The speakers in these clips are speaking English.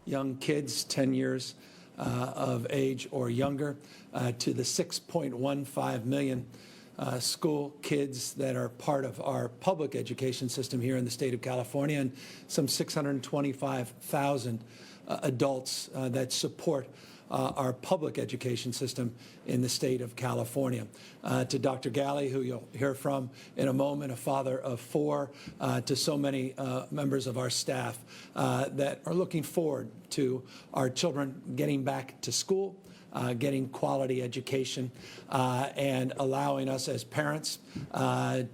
young kids 10 years of age or younger, to the 6.15 million school kids that are part of our public education system here in the state of California, and some 625,000 adults that support our public education system in the state of California. To Dr. Galley, who you'll hear from in a moment, a father of four, to so many members of our staff that are looking forward to our children getting back to school, getting quality education, and allowing us as parents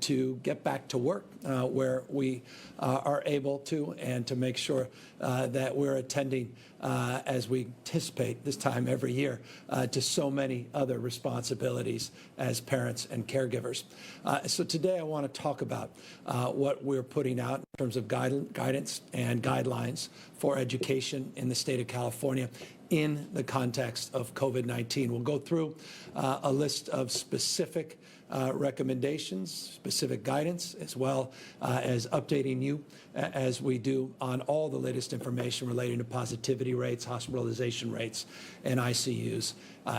to get back to work where we are able to, and to make sure that we're attending, as we anticipate this time every year, to so many other responsibilities as parents and caregivers. So today I want to talk about what we're putting out in terms of guidance and guidelines for education in the state of California in the context of COVID-19. We'll go through a list of specific recommendations, specific guidance, as well as updating you as we do on all the latest information relating to positivity rates, hospitalization rates, and ICUs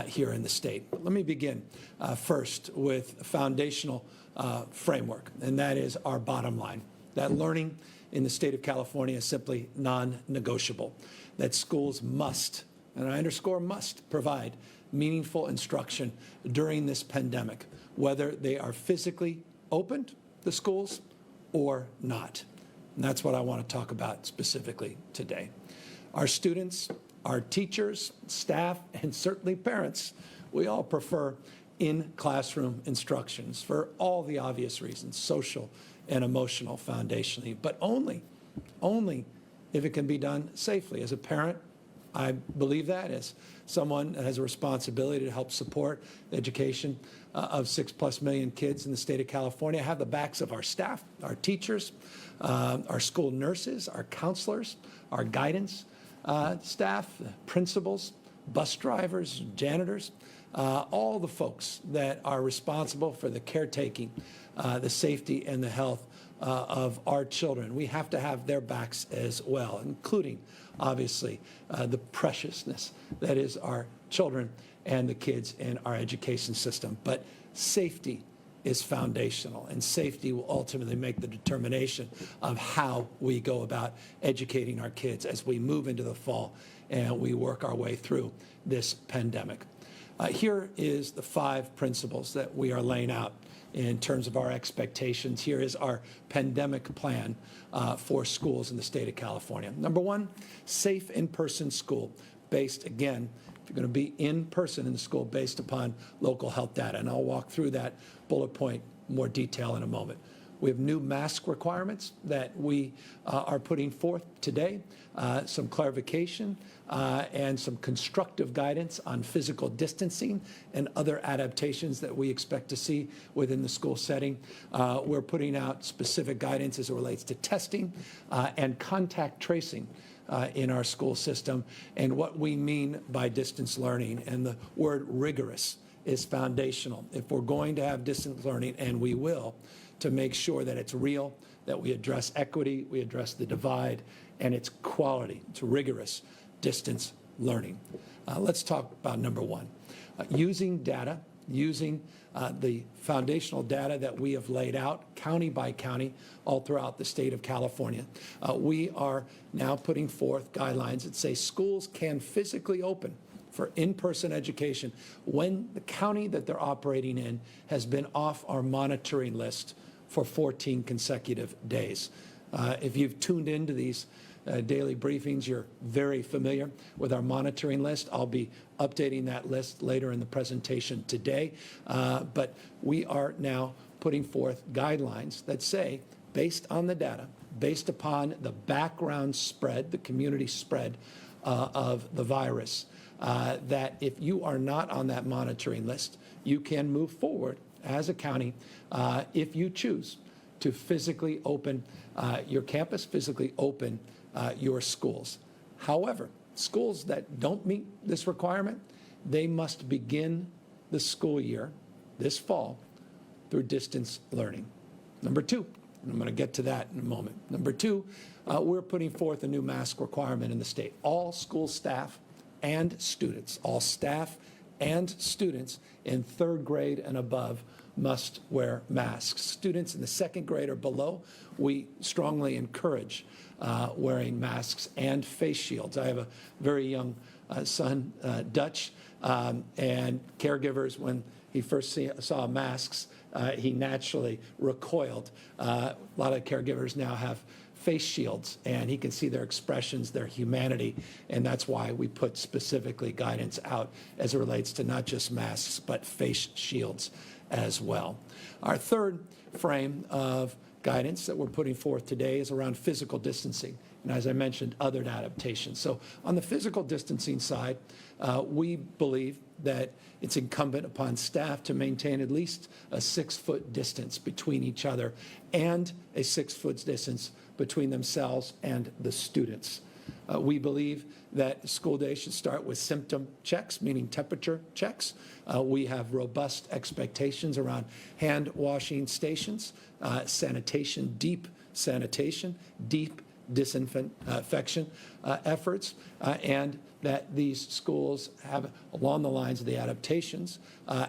here in the state. But let me begin first with a foundational framework, and that is our bottom line, that learning in the state of California is simply non-negotiable, that schools must, and I underscore must, provide meaningful instruction during this pandemic, whether they are physically opened, the schools, or not. And that's what I want to talk about specifically today. Our students, our teachers, staff, and certainly parents, we all prefer in-classroom instructions for all the obvious reasons, social and emotional foundationally, but only if it can be done safely. As a parent, I believe that. As someone that has a responsibility to help support the education of 6+ million kids in the state of California, I have the backs of our staff, our teachers, our school nurses, our counselors, our guidance staff, principals, bus drivers, janitors, all the folks that are responsible for the caretaking, the safety, and the health of our children. We have to have their backs as well, including, obviously, the preciousness that is our children and the kids in our education system. But safety is foundational, and safety will ultimately make the determination of how we go about educating our kids as we move into the fall and we work our way through this pandemic. Here is the 5 principles that we are laying out in terms of our expectations. Here is our pandemic plan for schools in the state of California. Number 1, safe in-person school, based, again, if you're going to be in person in the school, based upon local health data. And I'll walk through that bullet point in more detail in a moment. We have new mask requirements that we are putting forth today, some clarification and some constructive guidance on physical distancing and other adaptations that we expect to see within the school setting. We're putting out specific guidance as it relates to testing and contact tracing in our school system, and what we mean by distance learning. And the word rigorous is foundational. If we're going to have distance learning, and we will, to make sure that it's real, that we address equity, we address the divide, and it's quality, it's rigorous distance learning. Let's talk about number 1. Using data, using the foundational data that we have laid out county by county all throughout the state of California. We are now putting forth guidelines that say schools can physically open for in-person education when the county that they're operating in has been off our monitoring list for 14 consecutive days. If you've tuned into these daily briefings, you're very familiar with our monitoring list. I'll be updating that list later in the presentation today. But we are now putting forth guidelines that say, based on the data, based upon the background spread, the community spread of the virus, that if you are not on that monitoring list, you can move forward as a county if you choose to physically open your campus, physically open your schools. However, schools that don't meet this requirement, they must begin the school year this fall through distance learning. Number 2, And I'm going to get to that in a moment. Number two, we're putting forth a new mask requirement in the state. All school staff and students, all staff and students in third grade and above must wear masks. Students in the second grade or below, we strongly encourage wearing masks and face shields. I have a very young son, Dutch, and caregivers, when he first saw masks, he naturally recoiled. A lot of caregivers now have face shields, and he can see their expressions, their humanity, and that's why we put specifically guidance out as it relates to not just masks, but face shields as well. Our third frame of guidance that we're putting forth today is around physical distancing, and as I mentioned, other adaptations. So on the physical distancing side, we believe that it's incumbent upon staff to maintain at least a 6-foot distance between each other and a 6-foot distance between themselves and the students. We believe that school day should start with symptom checks, meaning temperature checks. We have robust expectations around hand washing stations, sanitation, deep disinfection efforts, and that these schools have, along the lines of the adaptations,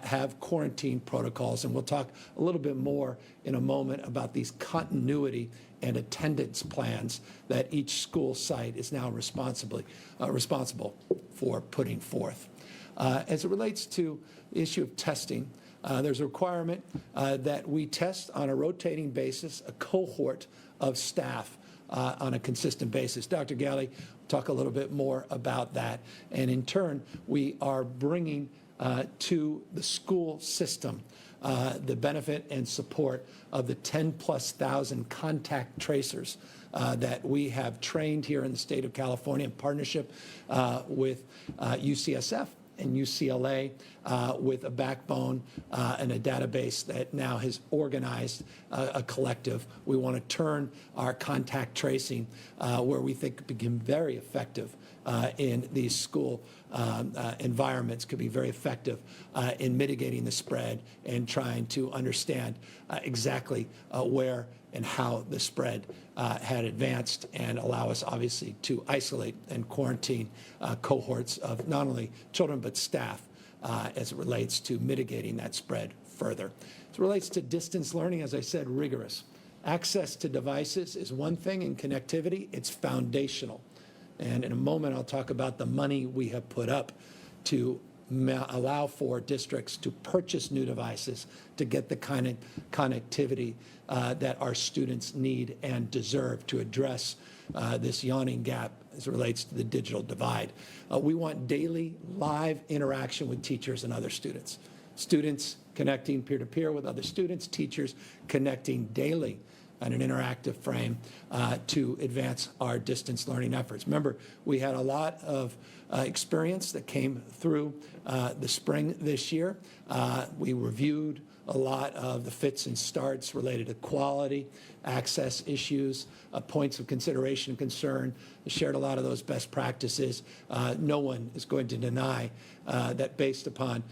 have quarantine protocols. And we'll talk a little bit more in a moment about these continuity and attendance plans that each school site is now responsible for putting forth. As it relates to the issue of testing, there's a requirement that we test on a rotating basis a cohort of staff on a consistent basis. Dr. Galley will talk a little bit more about that. And in turn, we are bringing to the school system the benefit and support of the 10,000+ contact tracers that we have trained here in the state of California in partnership with UCSF and UCLA with a backbone and a database that now has organized a collective. We want to turn our contact tracing where we think it become very effective in these school environments, could be very effective in mitigating the spread and trying to understand exactly where and how the spread had advanced, and allow us obviously to isolate and quarantine cohorts of not only children but staff as it relates to mitigating that spread further. As it relates to distance learning, as I said, rigorous. Access to devices is one thing, and connectivity, it's foundational. And in a moment, I'll talk about the money we have put up to allow for districts to purchase new devices to get the kind of connectivity that our students need and deserve to address this yawning gap as it relates to the digital divide. We want daily live interaction with teachers and other students. Students connecting peer-to-peer with other students, teachers connecting daily on an interactive frame to advance our distance learning efforts. Remember, we had a lot of experience that came through the spring this year. We reviewed a lot of the fits and starts related to quality, access issues, points of consideration and concern, shared a lot of those best practices. No one is going to deny that based upon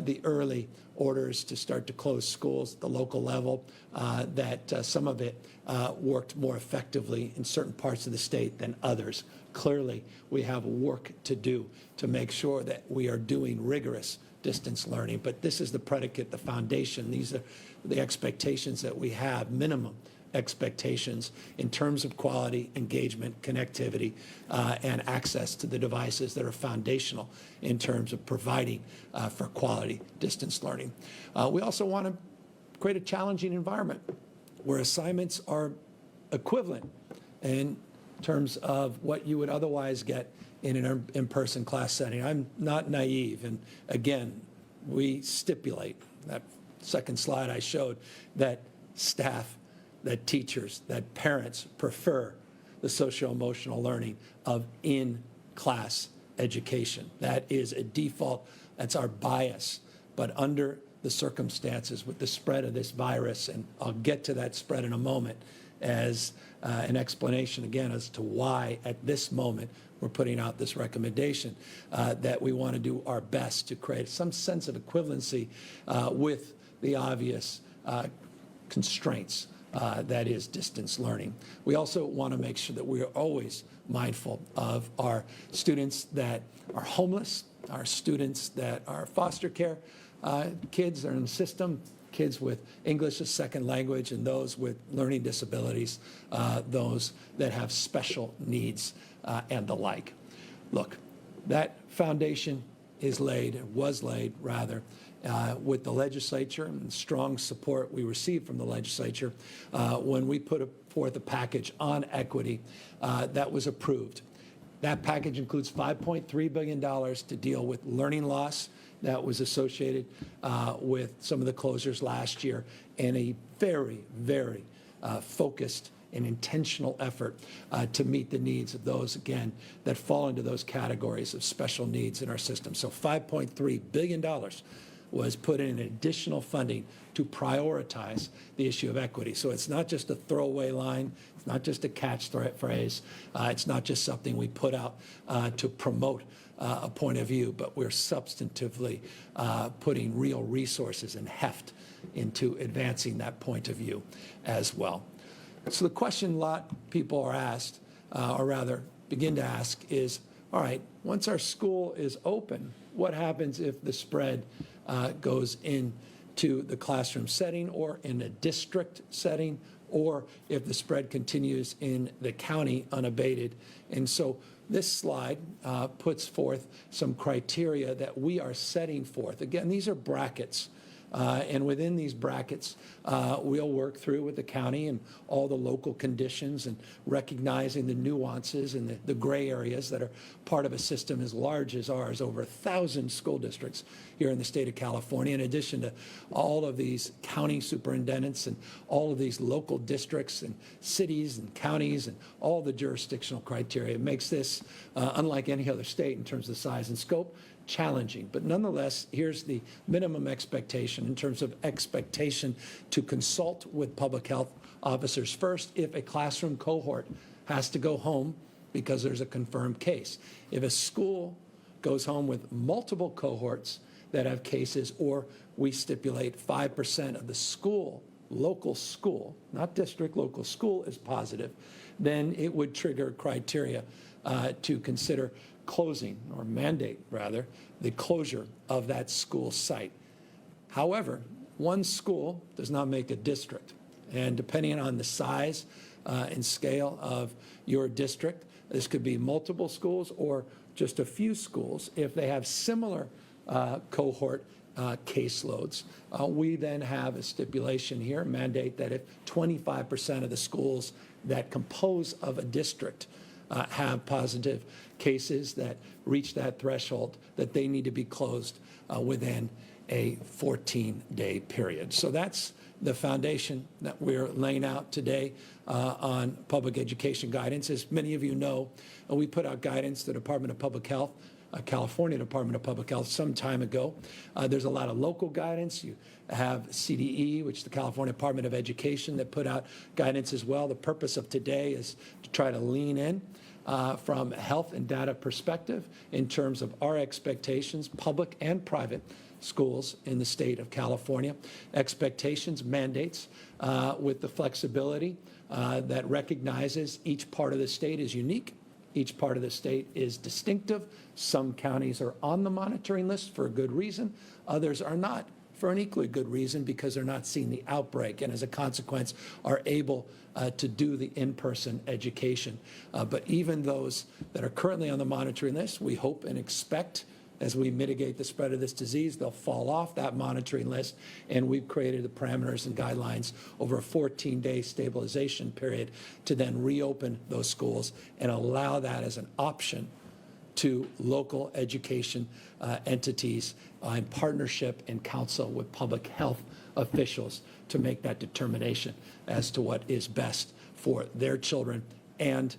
the early orders to start to close schools at the local level, that some of it worked more effectively in certain parts of the state than others. Clearly, we have work to do to make sure that we are doing rigorous distance learning, but this is the predicate, the foundation. These are the expectations that we have, minimum expectations in terms of quality, engagement, connectivity, and access to the devices that are foundational in terms of providing for quality distance learning. We also want to create a challenging environment where assignments are equivalent in terms of what you would otherwise get in an in-person class setting. I'm not naive, and again, we stipulate, that second slide I showed, that staff, that teachers, that parents prefer the socio-emotional learning of in-class education. That is a default, that's our bias, but under the circumstances with the spread of this virus, and I'll get to that spread in a moment as an explanation again as to why at this moment we're putting out this recommendation, that we want to do our best to create some sense of equivalency with the obvious constraints that is distance learning. We also want to make sure that we are always mindful of our students that are homeless, our students that are foster care kids that are in the system, kids with English as second language, and those with learning disabilities, those that have special needs and the like. Look, that foundation was laid, with the legislature and the strong support we received from the legislature when we put forth a package on equity that was approved. That package includes $5.3 billion to deal with learning loss that was associated with some of the closures last year, and a very, very focused and intentional effort to meet the needs of those, again, that fall into those categories of special needs in our system. So $5.3 billion was put in additional funding to prioritize the issue of equity. So it's not just a throwaway line, it's not just a catchphrase, it's not just something we put out to promote a point of view, but we're substantively putting real resources and heft into advancing that point of view as well. So the question a lot of people are asked, or rather begin to ask, is, all right, once our school is open, what happens if the spread goes into the classroom setting or in a district setting, or if the spread continues in the county unabated? And so this slide puts forth some criteria that we are setting forth. Again, these are brackets. And within these brackets, we'll work through with the county and all the local conditions and recognizing the nuances and the gray areas that are part of a system as large as ours, over 1,000 school districts here in the state of California, in addition to all of these county superintendents and all of these local districts and cities and counties and all the jurisdictional criteria. It makes this, unlike any other state in terms of size and scope, challenging. But nonetheless, here's the minimum expectation in terms of expectation to consult with public health officers first if a classroom cohort has to go home because there's a confirmed case. If a school goes home with multiple cohorts that have cases, or we stipulate 5% of the school, local school, not district, local school is positive, then it would trigger criteria to consider closing, or mandate rather, the closure of that school site. However, one school does not make a district, and depending on the size and scale of your district, this could be multiple schools or just a few schools. If they have similar cohort caseloads, we then have a stipulation here, mandate that if 25% of the schools that compose of a district have positive cases that reach that threshold, that they need to be closed within a 14-day period. So that's the foundation that we're laying out today on public education guidance. As many of you know, we put out guidance to the Department of Public Health, California Department of Public Health, some time ago. There's a lot of local guidance. You have CDE, which is the California Department of Education, that put out guidance as well. The purpose of today is to try to lean in from a health and data perspective in terms of our expectations, public and private schools in the state of California, expectations, mandates with the flexibility that recognizes each part of the state is unique. Each part of the state is distinctive. Some counties are on the monitoring list for a good reason. Others are not for an equally good reason because they're not seeing the outbreak and as a consequence are able to do the in-person education. But even those that are currently on the monitoring list, we hope and expect as we mitigate the spread of this disease, they'll fall off that monitoring list, and we've created the parameters and guidelines over a 14-day stabilization period to then reopen those schools and allow that as an option to local education entities in partnership and counsel with public health officials to make that determination as to what is best for their children and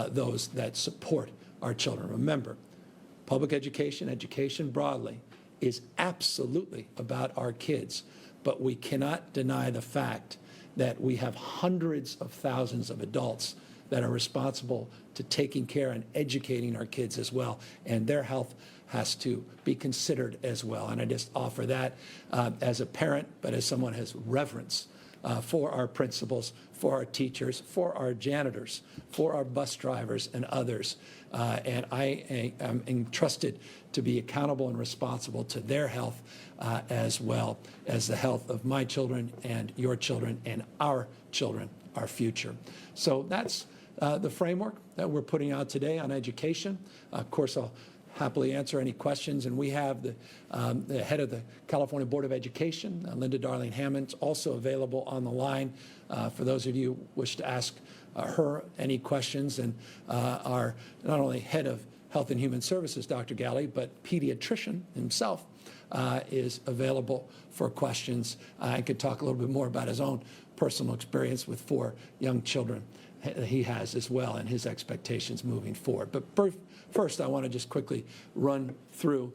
those that support our children. Remember, public education, education broadly, is absolutely about our kids, but we cannot deny the fact that we have hundreds of thousands of adults that are responsible to taking care and educating our kids as well, and their health has to be considered as well. And I just offer that as a parent, but as someone who has reverence for our principals, for our teachers, for our janitors, for our bus drivers and others. And I am entrusted to be accountable and responsible to their health as well as the health of my children and your children and our children, our future. So that's the framework that we're putting out today on education. Of course, I'll happily answer any questions. And we have the head of the California Board of Education, Linda Darling Hammond, also available on the line for those of you who wish to ask her any questions. And our not only head of Health and Human Services, Dr. Galley, but pediatrician himself is available for questions. I could talk a little bit more about his own personal experience with 4 young children he has as well and his expectations moving forward. But first, I want to just quickly run through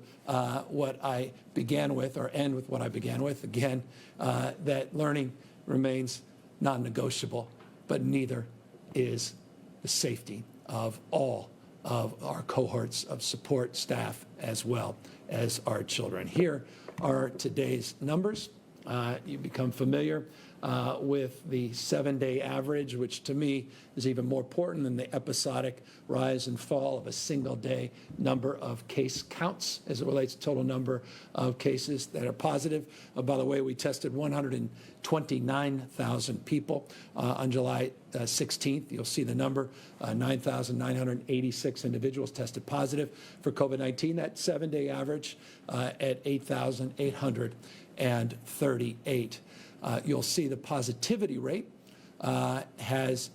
what I began with, or end with what I began with. Again, that learning remains non-negotiable, but neither is the safety of all of our cohorts of support staff as well as our children. Here are today's numbers. You become familiar with the 7-day average, which to me is even more important than the episodic rise and fall of a single day number of case counts as it relates to total number of cases that are positive. By the way, we tested 129,000 people on July 16th. You'll see the number, 9,986 individuals tested positive for COVID-19. That 7-day average at 8,838. You'll see the positivity rate has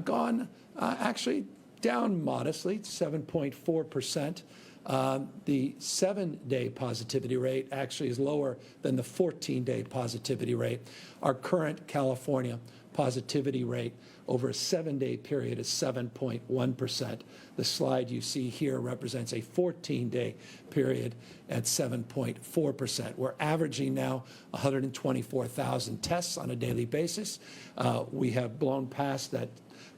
gone actually down modestly, 7.4%. The 7-day positivity rate actually is lower than the 14-day positivity rate. Our current California positivity rate over a 7-day period is 7.1%. The slide you see here represents a 14-day period at 7.4%. We're averaging now 124,000 tests on a daily basis. We have blown past that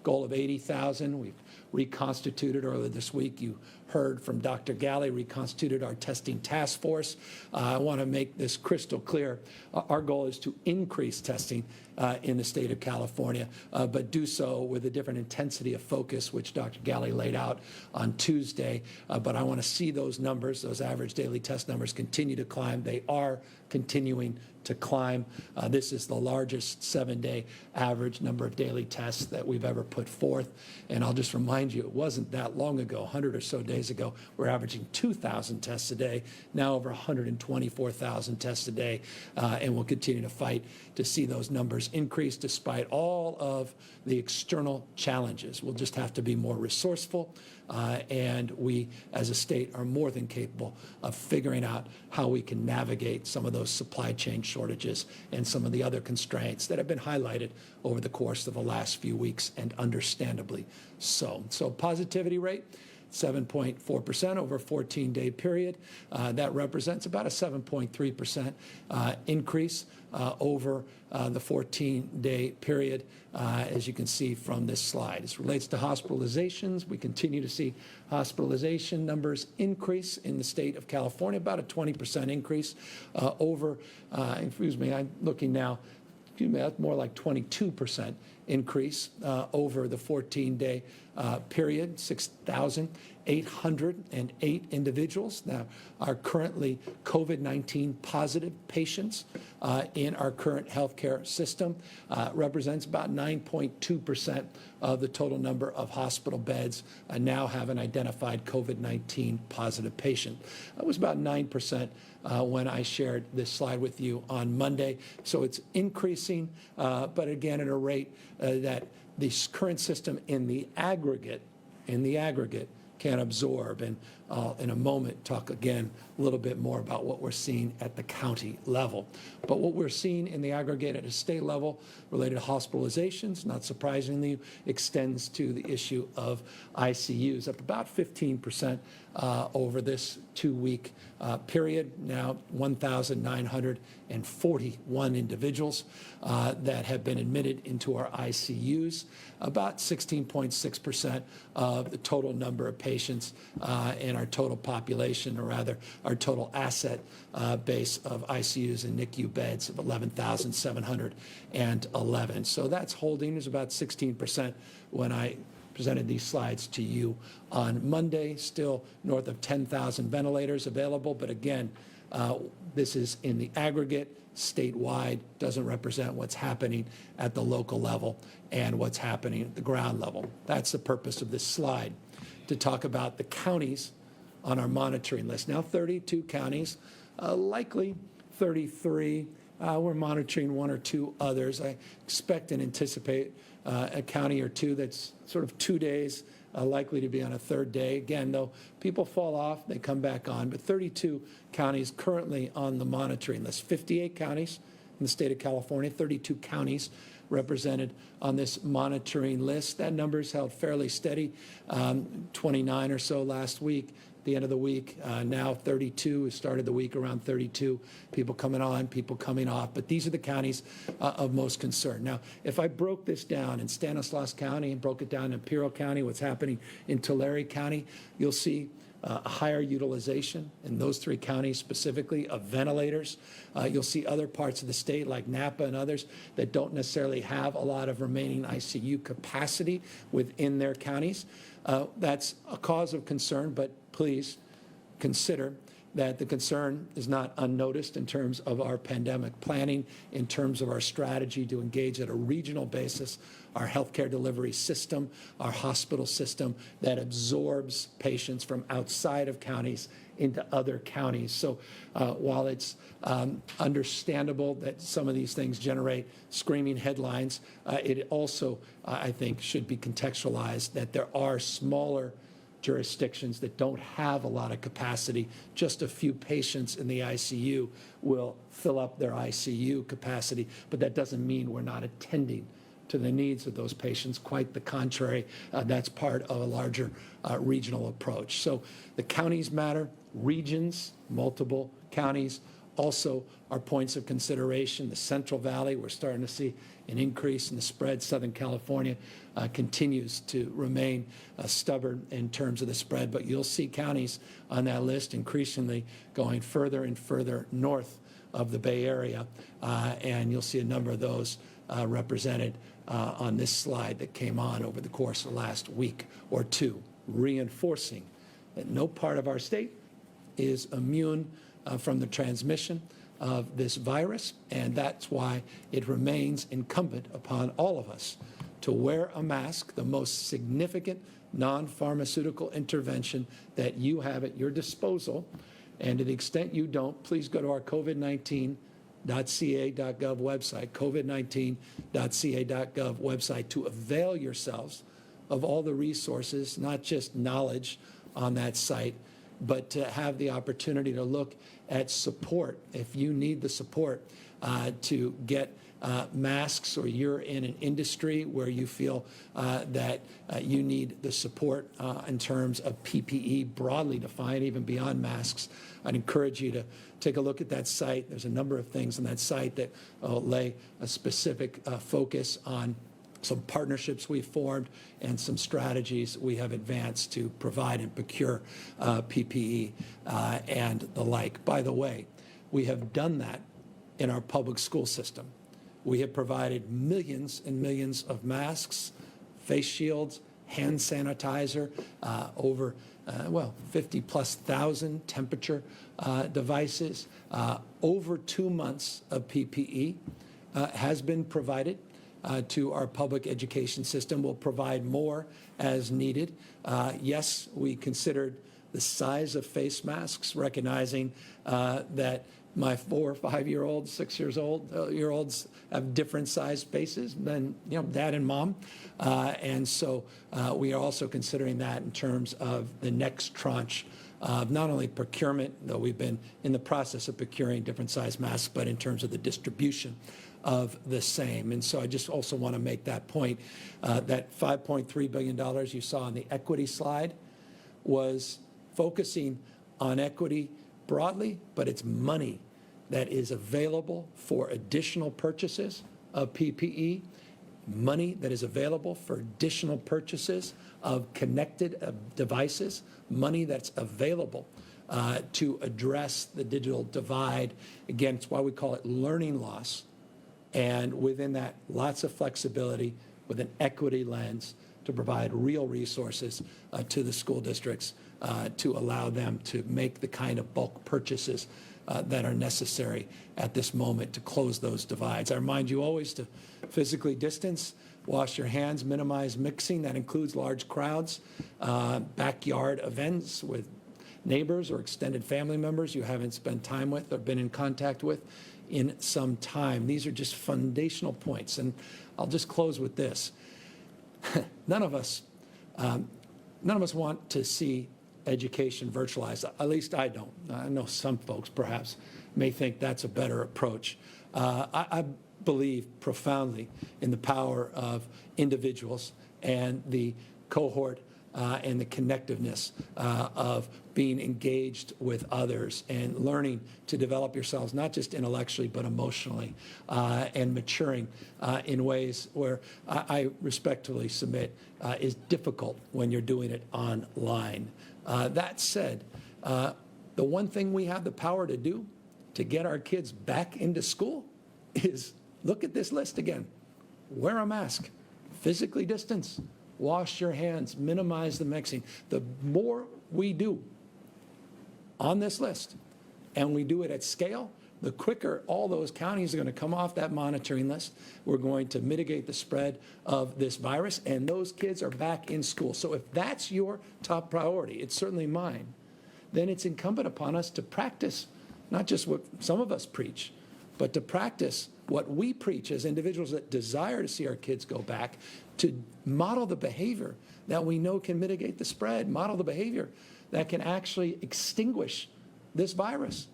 goal of 80,000. We've reconstituted earlier this week. You heard from Dr. Galley, reconstituted our testing task force. I want to make this crystal clear. Our goal is to increase testing in the state of California, but do so with a different intensity of focus, which Dr. Galley laid out on Tuesday. But I want to see those numbers, those average daily test numbers, continue to climb. They are continuing to climb. This is the largest 7-day average number of daily tests that we've ever put forth. And I'll just remind you, it wasn't that long ago, 100 or so days ago, we're averaging 2,000 tests a day, now over 124,000 tests a day. And we'll continue to fight to see those numbers increase despite all of the external challenges. We'll just have to be more resourceful. And we, as a state, are more than capable of figuring out how we can navigate some of those supply chain shortages and some of the other constraints that have been highlighted over the course of the last few weeks, and understandably so. So positivity rate, 7.4% over a 14-day period. That represents about a 7.3% increase over the 14-day period, as you can see from this slide. As it relates to hospitalizations, we continue to see hospitalization numbers increase in the state of California, about a 20% increase over, I'm looking now, that's more like 22% increase over the 14-day period. 6,808 individuals now are currently COVID-19 positive patients in our current healthcare system. Represents about 9.2% of the total number of hospital beds now have an identified COVID-19 positive patient. That was about 9% when I shared this slide with you on Monday. So it's increasing, but again at a rate that the current system in the aggregate can absorb. And I'll, in a moment, talk again a little bit more about what we're seeing at the county level. But what we're seeing in the aggregate at a state level related to hospitalizations, not surprisingly, extends to the issue of ICUs, up about 15% over this 2-week period. Now 1,941 individuals that have been admitted into our ICUs, about 16.6% of the total number of patients patients in our total population, or rather our total asset base of ICUs and NICU beds of 11,711. So that's holding. There's about 16% when I presented these slides to you on Monday. Still north of 10,000 ventilators available, but again, this is in the aggregate, statewide, doesn't represent what's happening at the local level and what's happening at the ground level. That's the purpose of this slide, to talk about the counties on our monitoring list. Now 32 counties, likely 33. We're monitoring one or two others. I expect and anticipate a county or two that's sort of 2 days, likely to be on a third day. Again, though, people fall off, they come back on, but 32 counties currently on the monitoring list. 58 counties in the state of California, 32 counties represented on this monitoring list. That number's held fairly steady, 29 or so last week. At the end of the week, now 32. We started the week around 32. People coming on, people coming off. But these are the counties of most concern. Now, if I broke this down in Stanislaus County and broke it down in Imperial County, what's happening in Tulare County, you'll see a higher utilization in those three counties specifically of ventilators. You'll see other parts of the state like Napa and others that don't necessarily have a lot of remaining ICU capacity within their counties. That's a cause of concern, but please consider that the concern is not unnoticed in terms of our pandemic planning, in terms of our strategy to engage at a regional basis, our healthcare delivery system, our hospital system that absorbs patients from outside of counties into other counties. So while it's understandable that some of these things generate screaming headlines, it also, I think, should be contextualized that there are smaller jurisdictions that don't have a lot of capacity. Just a few patients in the ICU will fill up their ICU capacity, but that doesn't mean we're not attending to the needs of those patients. Quite the contrary, that's part of a larger regional approach. So the counties matter, regions, multiple counties also are points of consideration. The Central Valley, we're starting to see an increase in the spread. Southern California continues to remain stubborn in terms of the spread, but you'll see counties on that list increasingly going further and further north of the Bay Area, and you'll see a number of those represented on this slide that came on over the course of the last week or two, reinforcing that no part of our state is immune from the transmission of this virus, and that's why it remains incumbent upon all of us to wear a mask, the most significant non-pharmaceutical intervention that you have at your disposal. And to the extent you don't, please go to our covid19.ca.gov website, covid19.ca.gov website, to avail yourselves of all the resources, not just knowledge on that site, but to have the opportunity to look at support. If you need the support to get masks, or you're in an industry where you feel that you need the support in terms of PPE, broadly defined, even beyond masks, I'd encourage you to take a look at that site. There's a number of things on that site that lay a specific focus on some partnerships we've formed and some strategies we have advanced to provide and procure PPE and the like. By the way, we have done that in our public school system. We have provided millions and millions of masks, face shields, hand sanitizer, over 50,000+ temperature devices. Over 2 months of PPE has been provided to our public education system. We'll provide more as needed. Yes, we considered the size of face masks, recognizing that my 4 or 5-year-olds, 6-year-olds have different size faces than dad and mom, and so we are also considering that in terms of the next tranche of not only procurement, though we've been in the process of procuring different size masks, but in terms of the distribution of the same. And so I just also want to make that point, that $5.3 billion you saw on the equity slide was focusing on equity broadly, but it's money that is available for additional purchases of PPE. money that is available for additional purchases of connected devices, money that's available to address the digital divide. Again, it's why we call it learning loss. And within that, lots of flexibility with an equity lens to provide real resources to the school districts to allow them to make the kind of bulk purchases that are necessary at this moment to close those divides. I remind you always to physically distance, wash your hands, minimize mixing. That includes large crowds, backyard events with neighbors or extended family members you haven't spent time with or been in contact with in some time. These are just foundational points. And I'll just close with this. None of us want to see education virtualized. At least I don't. I know some folks perhaps may think that's a better approach. I believe profoundly in the power of individuals and the cohort and the connectiveness of being engaged with others and learning to develop yourselves, not just intellectually, but emotionally, and maturing in ways where I respectfully submit is difficult when you're doing it online. That said, the one thing we have the power to do to get our kids back into school is look at this list again. Wear a mask, physically distance, wash your hands, minimize the mixing. The more we do on this list, and we do it at scale, the quicker all those counties are going to come off that monitoring list. We're going to mitigate the spread of this virus, and those kids are back in school. So if that's your top priority, it's certainly mine, then it's incumbent upon us to practice not just what some of us preach, but to practice what we preach as individuals that desire to see our kids go back, to model the behavior that we know can mitigate the spread, model the behavior that can actually extinguish this virus.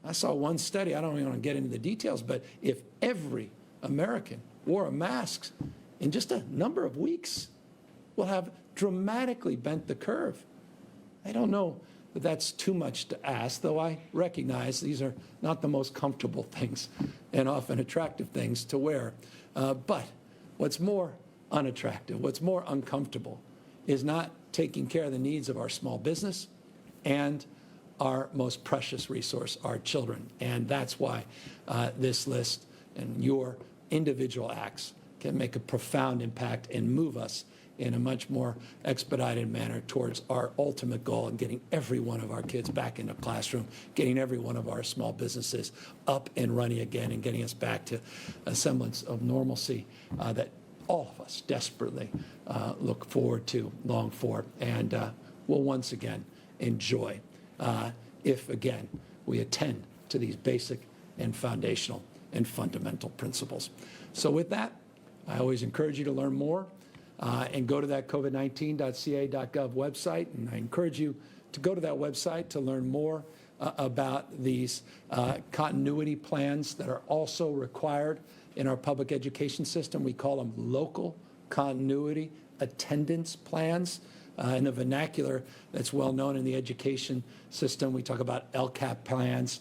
I saw one study, I don't even want to get into the details, but if every American wore a mask in just a number of weeks, we'll have dramatically bent the curve. I don't know that that's too much to ask, though I recognize these are not the most comfortable things and often attractive things to wear. But what's more unattractive, what's more uncomfortable is not taking care of the needs of our small business and our most precious resource, our children. And that's why this list and your individual acts can make a profound impact and move us in a much more expedited manner towards our ultimate goal in getting every one of our kids back in the classroom, getting every one of our small businesses up and running again, and getting us back to a semblance of normalcy that all of us desperately look forward to, long for, and will once again enjoy if, again, we attend to these basic and foundational and fundamental principles. So with that, I always encourage you to learn more and go to that covid19.ca.gov website. And I encourage you to go to that website to learn more about these continuity plans that are also required in our public education system. We call them local continuity attendance plans. In the vernacular that's well known in the education system, we talk about LCAP plans.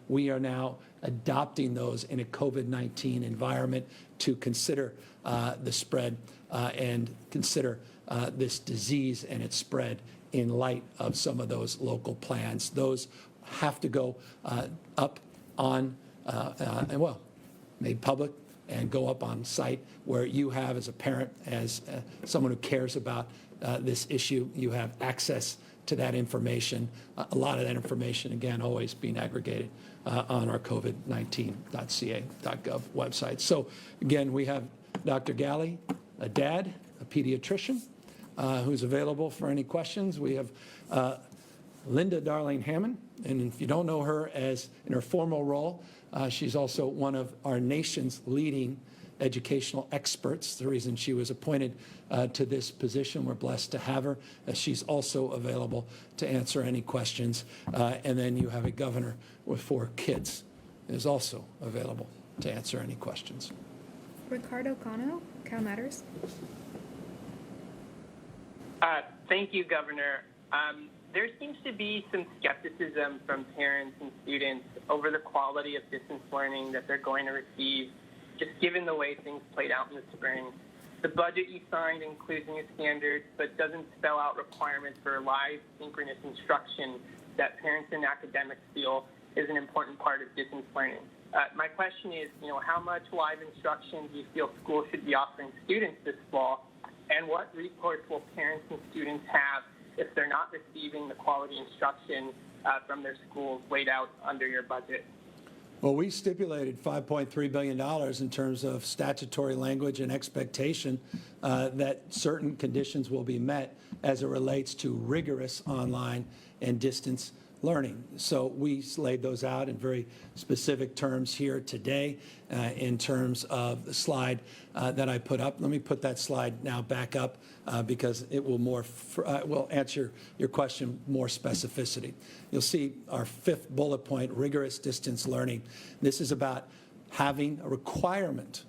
We are now adopting those in a COVID-19 environment to consider the spread and consider this disease and its spread in light of some of those local plans. Those have to go up on, and well, made public and go up on site where you have, as a parent, as someone who cares about this issue, you have access to that information. A lot of that information, again, always being aggregated on our covid19.ca.gov website. So again, we have Dr. Galley, a dad, a pediatrician, who's available for any questions. We have Linda Darling Hammond, and if you don't know her as in her formal role, she's also one of our nation's leading educational experts. The reason she was appointed to this position, we're blessed to have her. She's also available to answer any questions. And then you have a governor with 4 kids who is also available to answer any questions. Ricardo Cano, Cal Matters. Thank you, Governor. There seems to be some skepticism from parents and students over the quality of distance learning that they're going to receive just given the way things played out in the spring. The budget you signed includes new standards, but doesn't spell out requirements for live synchronous instruction that parents and academics feel is an important part of distance learning. My question is, how much live instruction do you feel schools should be offering students this fall, and what recourse will parents and students have if they're not receiving the quality instruction from their schools laid out under your budget? Well, we stipulated $5.3 billion in terms of statutory language and expectation that certain conditions will be met as it relates to rigorous online and distance learning. So we laid those out in very specific terms here today in terms of the slide that I put up. Let me put that slide now back up because it will will answer your question more specificity. You'll see our fifth bullet point, rigorous distance learning. This is about having a requirement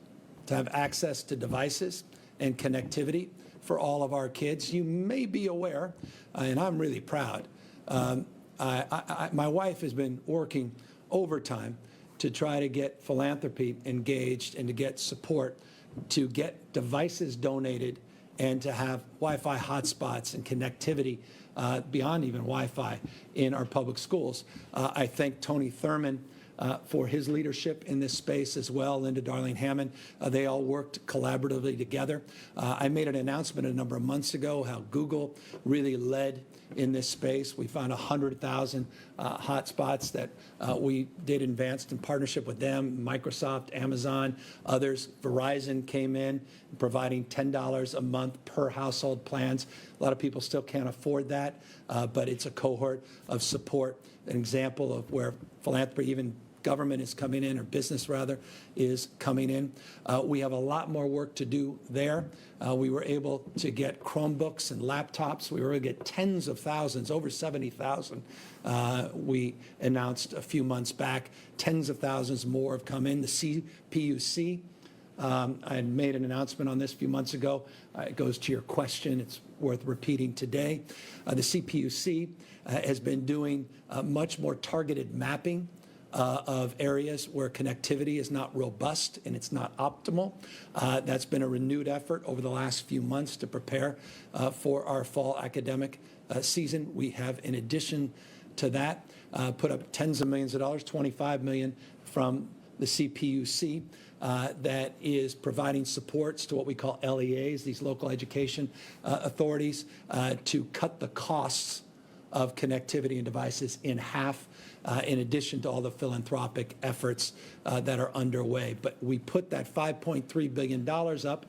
to have access to devices and connectivity for all of our kids. You may be aware, and I'm really proud, my wife has been working overtime to try to get philanthropy engaged and to get support to get devices donated and to have Wi-Fi hotspots and connectivity beyond even Wi-Fi in our public schools. I thank Tony Thurman for his leadership in this space as well, Linda Darling Hammond. They all worked collaboratively together. I made an announcement a number of months ago how Google really led in this space. We found 100,000 hotspots that we did advanced in partnership with them, Microsoft, Amazon, others. Verizon came in providing $10 a month per household plans. A lot of people still can't afford that, but it's a cohort of support, an example of where philanthropy, even government is coming in, or business rather, is coming in. We have a lot more work to do there. We were able to get Chromebooks and laptops. We were able to get tens of thousands, over 70,000. We announced a few months back, tens of thousands more have come in. The CPUC, I had made an announcement on this a few months ago. It goes to your question. It's worth repeating today. The CPUC has been doing much more targeted mapping of areas where connectivity is not robust and it's not optimal. That's been a renewed effort over the last few months to prepare for our fall academic season. We have, in addition to that, put up tens of millions of dollars, $25 million from the CPUC, that is providing supports to what we call LEAs, these local education authorities, to cut the costs of connectivity and devices in half, in addition to all the philanthropic efforts that are underway. But we put that $5.3 billion up,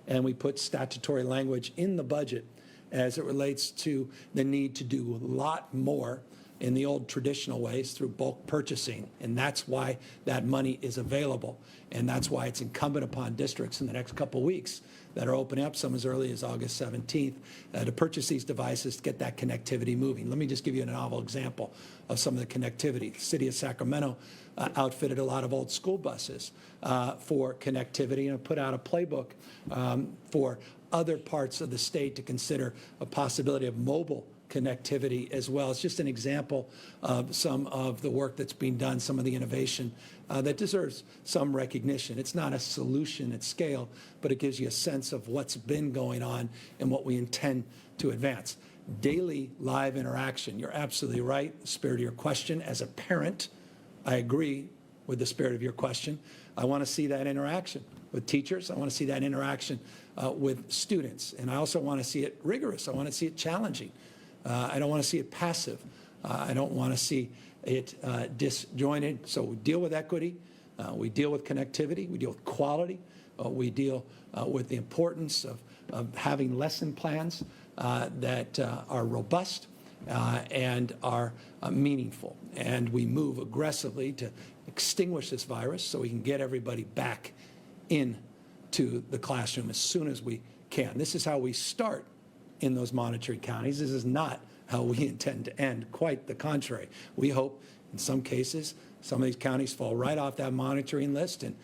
and we put statutory language in the budget as it relates to the need to do a lot more in the old traditional ways through bulk purchasing. And that's why that money is available. And that's why it's incumbent upon districts in the next couple of weeks that are opening up, some as early as August 17th, to purchase these devices to get that connectivity moving. Let me just give you a novel example of some of the connectivity. The city of Sacramento outfitted a lot of old school buses for connectivity and put out a playbook for other parts of the state to consider a possibility of mobile connectivity as well. It's just an example of some of the work that's being done, some of the innovation that deserves some recognition. It's not a solution at scale, but it gives you a sense of what's been going on and what we intend to advance. Daily live interaction. You're absolutely right. The spirit of your question. As a parent, I agree with the spirit of your question. I want to see that interaction with teachers. I want to see that interaction with students. And I also want to see it rigorous. I want to see it challenging. I don't want to see it passive. I don't want to see it disjointed. So we deal with equity. We deal with connectivity. We deal with quality. We deal with the importance of having lesson plans that are robust and are meaningful. And we move aggressively to extinguish this virus so we can get everybody back into the classroom as soon as we can. This is how we start in those monitoring counties. This is not how we intend to end. Quite the contrary. We hope in some cases some of these counties fall right off that monitoring list, and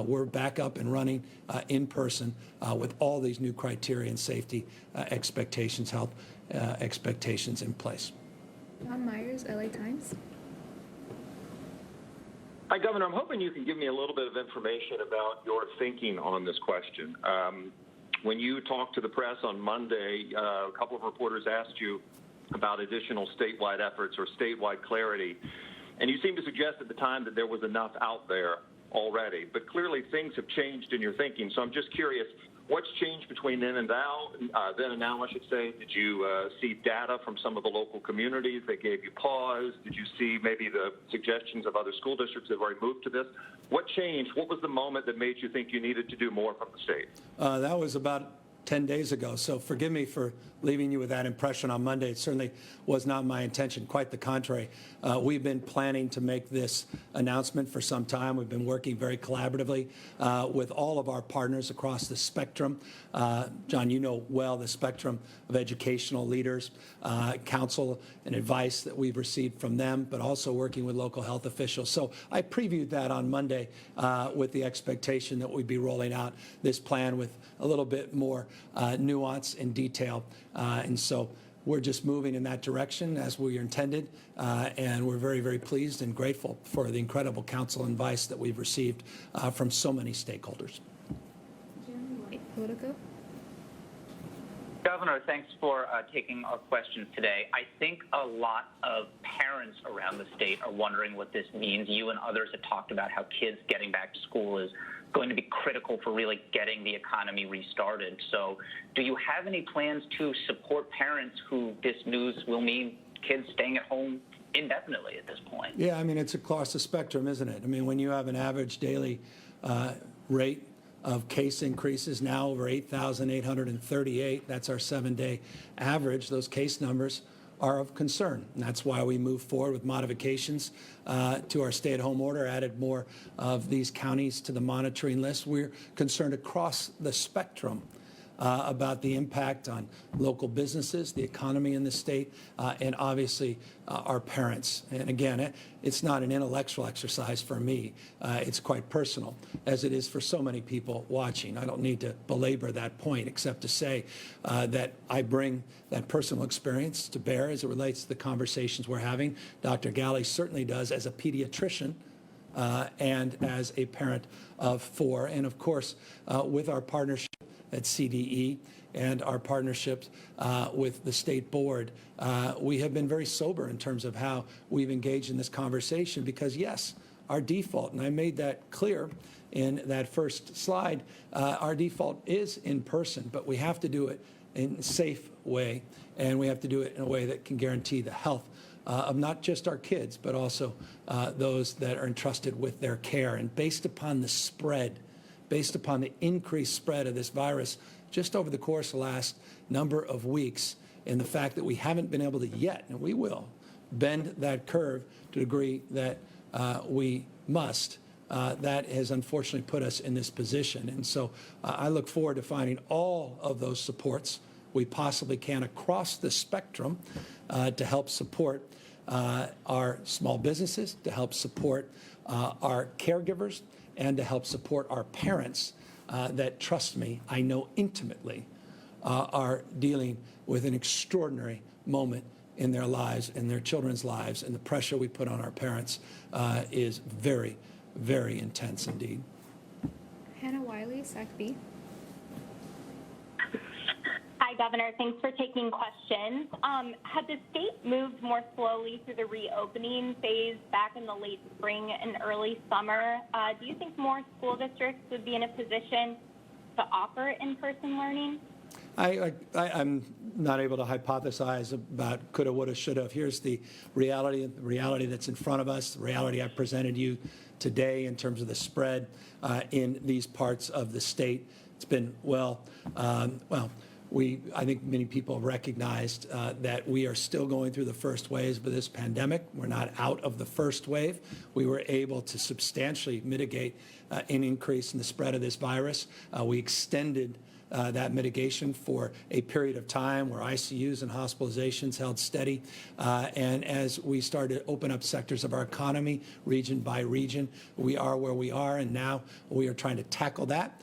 we're back up and running in person with all these new criteria and safety expectations, health expectations in place. John Myers, LA Times. Hi, Governor. I'm hoping you can give me a little bit of information about your thinking on this question. When you talked to the press on Monday, a couple of reporters asked you about additional statewide efforts or statewide clarity, and you seemed to suggest at the time that there was enough out there already. But clearly things have changed in your thinking, so I'm just curious, what's changed between then and now, I should say? Did you see data from some of the local communities that gave you pause? Did you see maybe the suggestions of other school districts that have already moved to this? What changed? What was the moment that made you think you needed to do more from the state? That was about 10 days ago, so forgive me for leaving you with that impression on Monday. It certainly was not my intention, quite the contrary. We've been planning to make this announcement for some time. We've been working very collaboratively with all of our partners across the spectrum. John, you know well the spectrum of educational leaders, counsel and advice that we've received from them, but also working with local health officials. So I previewed that on Monday with the expectation that we'd be rolling out this plan with a little bit more nuance and detail. And so we're just moving in that direction as we intended, and we're very, very pleased and grateful for the incredible counsel and advice that we've received from so many stakeholders. Politico. Governor, thanks for taking our questions today. I think a lot of parents around the state are wondering what this means. You and others have talked about how kids getting back to school is going to be critical for really getting the economy restarted. So do you have any plans to support parents who this news will mean kids staying at home indefinitely at this point? Yeah, I mean, it's across the spectrum, isn't it? I mean, when you have an average daily rate of case increases now over 8,838, that's our 7-day average, those case numbers are of concern. And that's why we moved forward with modifications to our stay-at-home order, added more of these counties to the monitoring list. We're concerned across the spectrum about the impact on local businesses, the economy in the state, and obviously our parents. And again, it's not an intellectual exercise for me. It's quite personal, as it is for so many people watching. I don't need to belabor that point, except to say that I bring that personal experience to bear as it relates to the conversations we're having. Dr. Galley certainly does as a pediatrician and as a parent of 4. And of course, with our partnership at CDE and our partnerships with the state board, we have been very sober in terms of how we've engaged in this conversation because, yes, our default, and I made that clear in that first slide, our default is in person, but we have to do it in a safe way, and we have to do it in a way that can guarantee the health of not just our kids, but also those that are entrusted with their care. And based upon the spread, based upon the increased spread of this virus just over the course of the last number of weeks, and the fact that we haven't been able to yet, and we will, bend that curve to the degree that we must, that has unfortunately put us in this position. And so I look forward to finding all of those supports we possibly can across the spectrum to help support our small businesses, to help support our caregivers, and to help support our parents that, trust me, I know intimately, are dealing with an extraordinary moment in their lives, in their children's lives, and the pressure we put on our parents is very, very intense indeed. Hannah Wiley, SAC-B. Hi, Governor. Thanks for taking questions. Had the state moved more slowly through the reopening phase back in the late spring and early summer, do you think more school districts would be in a position to offer in-person learning? I'm not able to hypothesize about coulda, woulda, shoulda. Here's the reality that's in front of us, the reality I presented you today in terms of the spread in these parts of the state. It's been, I think many people have recognized that we are still going through the first waves of this pandemic. We're not out of the first wave. We were able to substantially mitigate an increase in the spread of this virus. We extended that mitigation for a period of time where ICUs and hospitalizations held steady. And as we started to open up sectors of our economy, region by region, we are where we are. And now we are trying to tackle that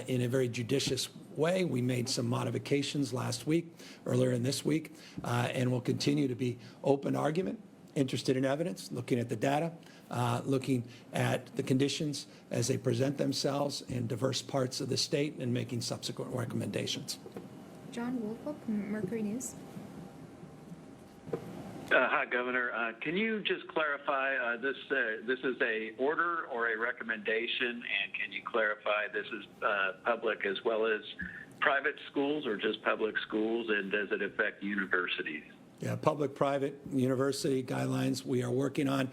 in a very judicious way. We made some modifications last week, earlier in this week, and we'll continue to be open argument interested in evidence, looking at the data, looking at the conditions as they present themselves in diverse parts of the state and making subsequent recommendations. John Woolfolk, Mercury News. Hi, Governor. Can you just clarify, this is a order or a recommendation, and can you clarify this is public as well as private schools or just public schools, and does it affect universities? Yeah, public, private, university guidelines we are working on.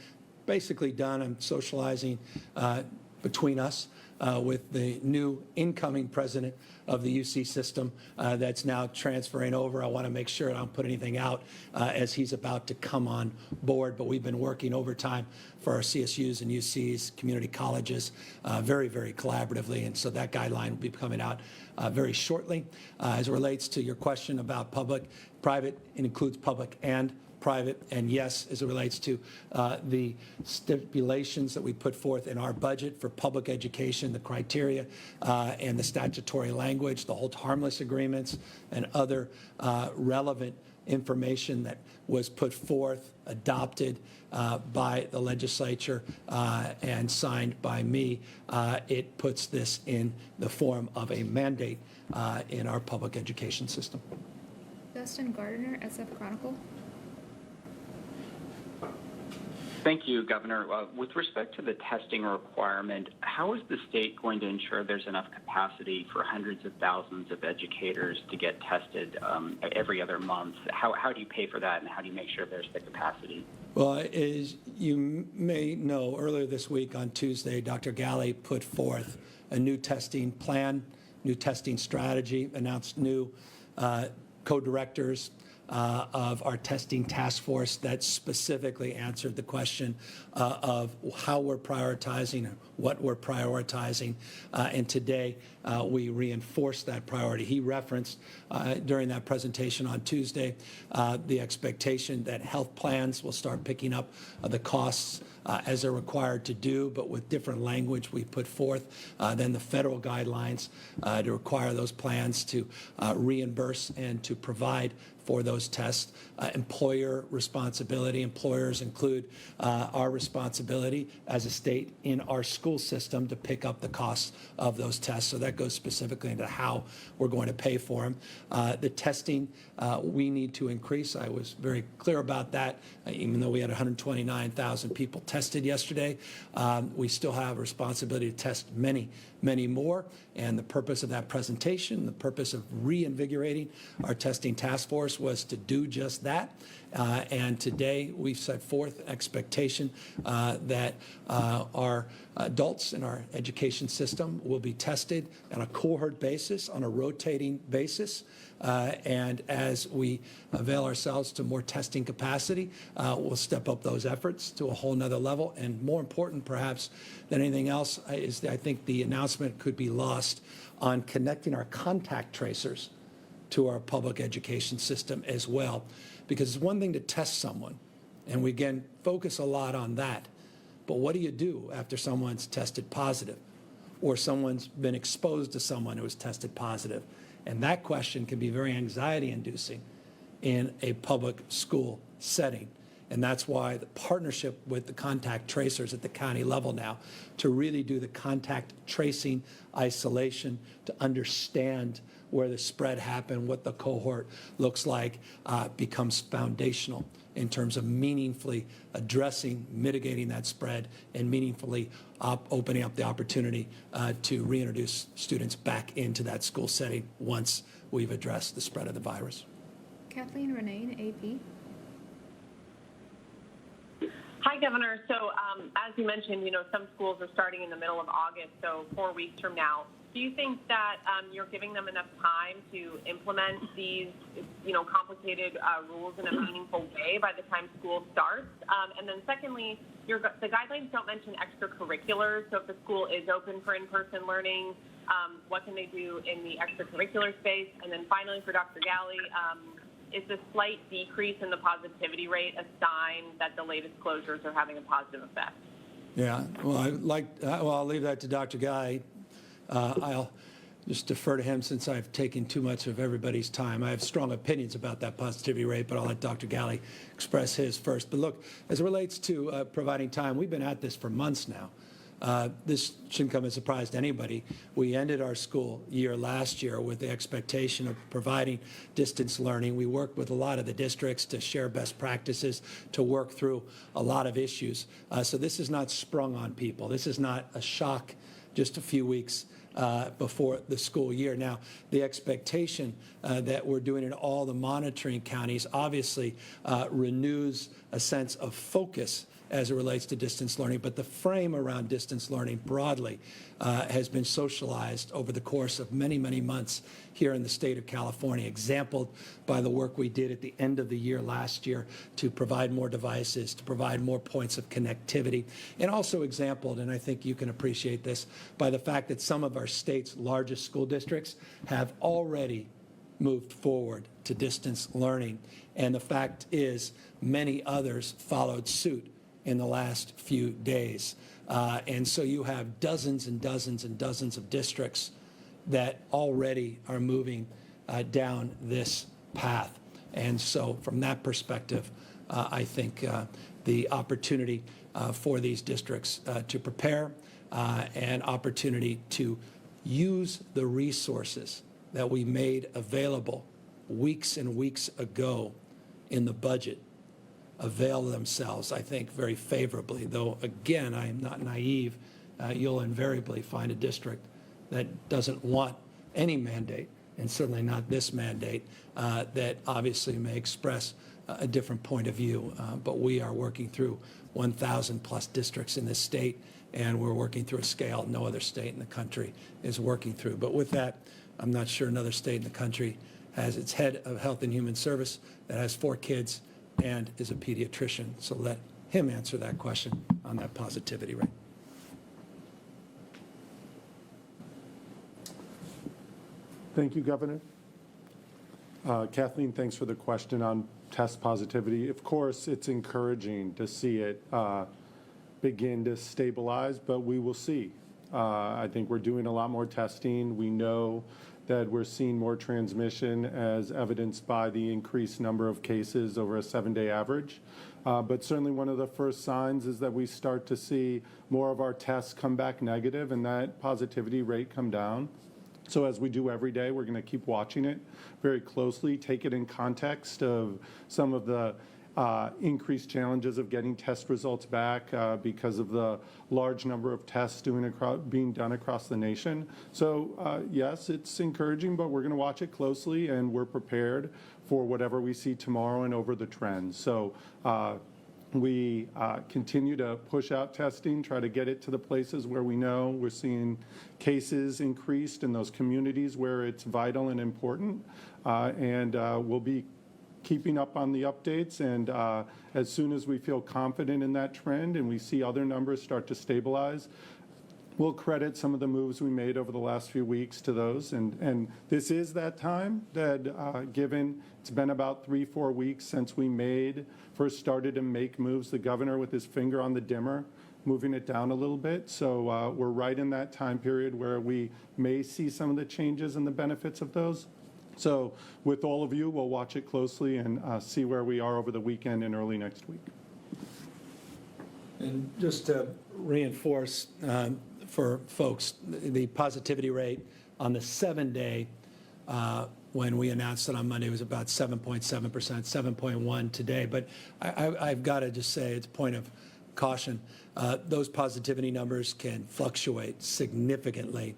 Basically done. I'm socializing between us with the new incoming president of the UC system that's now transferring over. I want to make sure I don't put anything out as he's about to come on board, but we've been working overtime for our CSUs and UCs, community colleges, very, very collaboratively, and so that guideline will be coming out very shortly. As it relates to your question about public, private, it includes public and private, and yes, as it relates to the stipulations that we put forth in our budget for public education, the criteria and the statutory language, the hold harmless agreements, and other relevant information that was put forth, adopted by the legislature and signed by me, it puts this in the form of a mandate in our public education system. Justin Gardner, SF Chronicle. Thank you, Governor. With respect to the testing requirement, how is the state going to ensure there's enough capacity for hundreds of thousands of educators to get tested every other month? How do you pay for that, and how do you make sure there's the capacity? Well, as you may know, earlier this week on Tuesday, Dr. Galley put forth a new testing plan, new testing strategy, announced new co-directors of our testing task force that specifically answered the question of how we're prioritizing and what we're prioritizing. And today, we reinforced that priority. He referenced during that presentation on Tuesday the expectation that health plans will start picking up the costs as they're required to do, but with different language we put forth than the federal guidelines to require those plans to reimburse and to provide for those tests. Employer responsibility. Employers include our responsibility as a state in our school system to pick up the costs of those tests. So that goes specifically into how we're going to pay for them. The testing we need to increase. I was very clear about that. Even though we had 129,000 people tested yesterday, we still have a responsibility to test many, many more. And the purpose of that presentation, the purpose of reinvigorating our testing task force was to do just that. And today we've set forth expectation that our adults in our education system will be tested on a cohort basis, on a rotating basis. And as we avail ourselves to more testing capacity, we'll step up those efforts to a whole nother level. And more important, perhaps, than anything else, is I think the announcement could be lost on connecting our contact tracers to our public education system as well. Because it's one thing to test someone, and we, again, focus a lot on that. But what do you do after someone's tested positive or someone's been exposed to someone who has tested positive? And that question can be very anxiety-inducing in a public school setting. And that's why the partnership with the contact tracers at the county level now to really do the contact tracing isolation, to understand where the spread happened, what the cohort looks like, becomes foundational in terms of meaningfully addressing, mitigating that spread, and meaningfully opening up the opportunity to reintroduce students back into that school setting once we've addressed the spread of the virus. Kathleen Renee, AP. Hi, Governor. So as you mentioned, some schools are starting in the middle of August, so 4 weeks from now. Do you think that you're giving them enough time to implement these, complicated rules in a meaningful way by the time school starts? And then secondly, the guidelines don't mention extracurriculars. So if the school is open for in-person learning, what can they do in the extracurricular space? And then finally, for Dr. Galley, is the slight decrease in the positivity rate a sign that the latest closures are having a positive effect? Yeah, well, I'll leave that to Dr. Guy. I'll just defer to him since I've taken too much of everybody's time. I have strong opinions about that positivity rate, but I'll let Dr. Galley express his first. But look, as it relates to providing time, we've been at this for months now. This shouldn't come as a surprise to anybody. We ended our school year last year with the expectation of providing distance learning. We worked with a lot of the districts to share best practices, to work through a lot of issues. So this is not sprung on people. This is not a shock just a few weeks before the school year. Now, the expectation that we're doing in all the monitoring counties obviously renews a sense of focus as it relates to distance learning, but the frame around distance learning broadly has been socialized over the course of many, many months here in the state of California, exampled by the work we did at the end of the year last year to provide more devices, to provide more points of connectivity, and also exampled, and I think you can appreciate this, by the fact that some of our state's largest school districts have already moved forward to distance learning, and the fact is many others followed suit in the last few days. And so you have dozens and dozens and dozens of districts that already are moving down this path. And so from that perspective, I think the opportunity for these districts to prepare and opportunity to use the resources that we made available weeks and weeks ago in the budget avail themselves, I think, very favorably. Though, again, I am not naive. You'll invariably find a district that doesn't want any mandate, and certainly not this mandate, that obviously may express a different point of view. But we are working through 1,000 plus districts in this state, and we're working through a scale no other state in the country is working through. But with that, I'm not sure another state in the country has its head of Health and Human Service that has 4 kids and is a pediatrician. So let him answer that question on that positivity rate. Thank you, Governor. Kathleen, thanks for the question on test positivity. Of course, it's encouraging to see it begin to stabilize, but we will see. I think we're doing a lot more testing. We know that we're seeing more transmission as evidenced by the increased number of cases over a 7-day average. But certainly one of the first signs is that we start to see more of our tests come back negative and that positivity rate come down. So as we do every day, we're going to keep watching it very closely, take it in context of some of the increased challenges of getting test results back because of the large number of tests being done across the nation. So yes, it's encouraging, but we're going to watch it closely, and we're prepared for whatever we see tomorrow and over the trends. So we continue to push out testing, try to get it to the places where we know we're seeing cases increased in those communities where it's vital and important, and we'll be keeping up on the updates, and as soon as we feel confident in that trend and we see other numbers start to stabilize, we'll credit some of the moves we made over the last few weeks to those. And this is that time that, given it's been about 3-4 weeks since we first started to make moves, the governor with his finger on the dimmer, moving it down a little bit. So we're right in that time period where we may see some of the changes and the benefits of those. So with all of you, we'll watch it closely and see where we are over the weekend and early next week. And just to reinforce for folks, the positivity rate on the 7-day, when we announced it on Monday, was about 7.7%, 7.1 today. But I've got to just say, it's a point of caution. Those positivity numbers can fluctuate significantly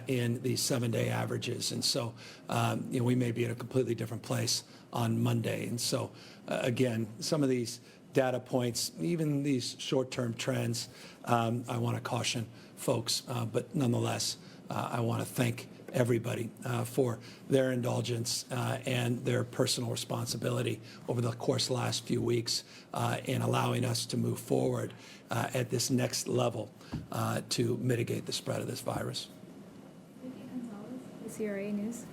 in these 7-day averages. And so we may be at a completely different place on Monday. And so, again, some of these data points, even these short-term trends, I want to caution folks. But nonetheless, I want to thank everybody for their indulgence and their personal responsibility over the course of the last few weeks in allowing us to move forward at this next level to mitigate the spread of this virus. CRA News.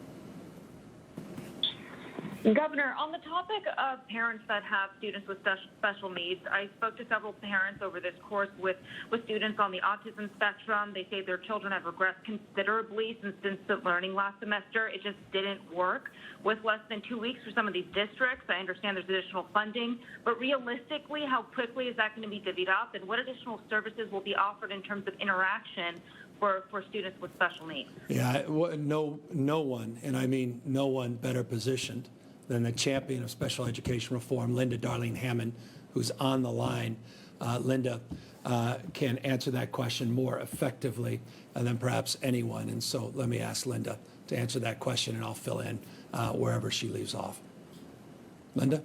Governor, on the topic of parents that have students with special needs, I spoke to several parents over this course with students on the autism spectrum. They say their children have regressed considerably since distant learning last semester. It just didn't work. With less than 2 weeks for some of these districts, I understand there's additional funding, but realistically, how quickly is that going to be divvied up, and what additional services will be offered in terms of interaction for students with special needs? Yeah, no one, and I mean no one better positioned than the champion of special education reform, Linda Darling Hammond, who's on the line. Linda can answer that question more effectively than perhaps anyone. And so let me ask Linda to answer that question, and I'll fill in wherever she leaves off. Linda?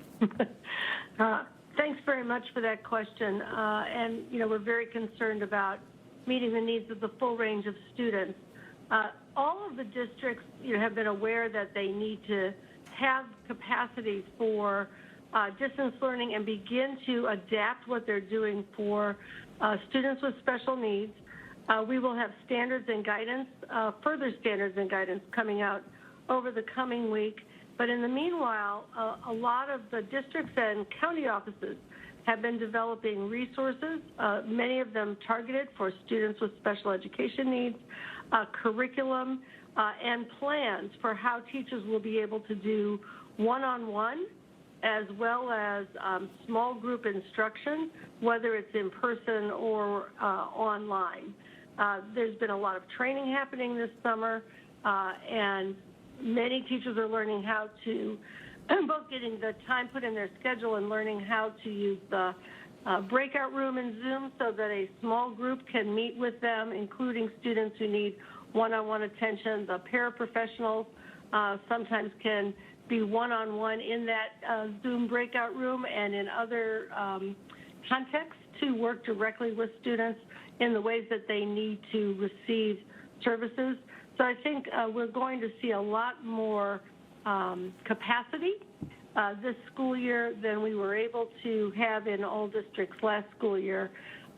Thanks very much for that question. And, we're very concerned about meeting the needs of the full range of students. All of the districts have been aware that they need to have capacity for distance learning and begin to adapt what they're doing for students with special needs. We will have standards and guidance, further standards and guidance coming out over the coming week. But in the meanwhile, a lot of the districts and county offices have been developing resources, many of them targeted for students with special education needs, curriculum, and plans for how teachers will be able to do one-on-one as well as small group instruction, whether it's in person or online. There's been a lot of training happening this summer, and many teachers are learning how to, both getting the time put in their schedule and learning how to use the breakout room in Zoom so that a small group can meet with them, including students who need one-on-one attention. The paraprofessionals sometimes can be one-on-one in that Zoom breakout room and in other contexts to work directly with students in the ways that they need to receive services. So I think we're going to see a lot more capacity this school year than we were able to have in all districts last school year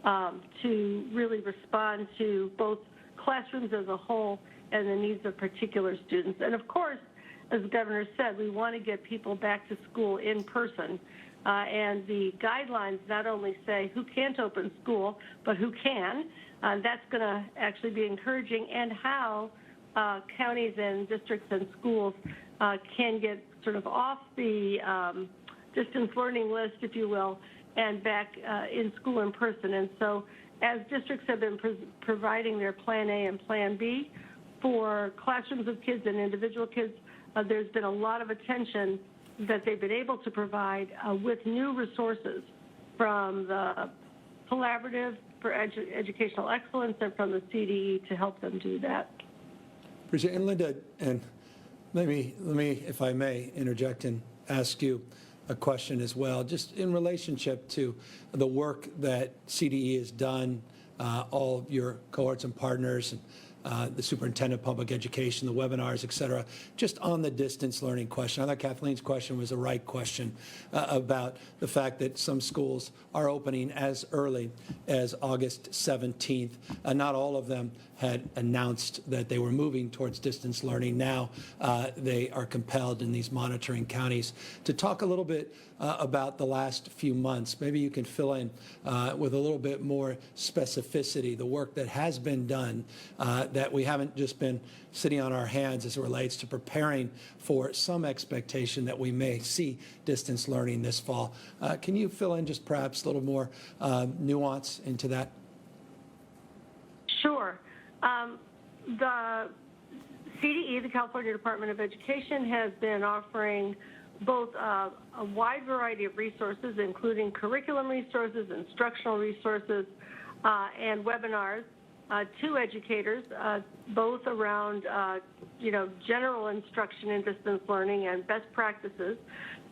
to really respond to both classrooms as a whole and the needs of particular students. And of course, as the governor said, we want to get people back to school in person. And the guidelines not only say who can't open school, but who can. That's going to actually be encouraging, and how counties and districts and schools can get sort of off the distance learning list, if you will, and back in school in person. And so as districts have been providing their Plan A and Plan B for classrooms of kids and individual kids, there's been a lot of attention that they've been able to provide with new resources from the Collaborative for Educational Excellence and from the CDE to help them do that. Appreciate it. And Linda, and let me, if I may, interject and ask you a question as well, just in relationship to the work that CDE has done, all of your cohorts and partners, and the superintendent of public education, the webinars, et cetera, just on the distance learning question. I thought Kathleen's question was a right question about the fact that some schools are opening as early as August 17th. Not all of them had announced that they were moving towards distance learning. Now they are compelled in these monitoring counties. To talk a little bit about the last few months, maybe you can fill in with a little bit more specificity the work that has been done, that we haven't just been sitting on our hands as it relates to preparing for some expectation that we may see distance learning this fall. Can you fill in just perhaps a little more nuance into that? Sure. The CDE, the California Department of Education, has been offering both a wide variety of resources, including curriculum resources, instructional resources, and webinars to educators, both around, general instruction in distance learning and best practices,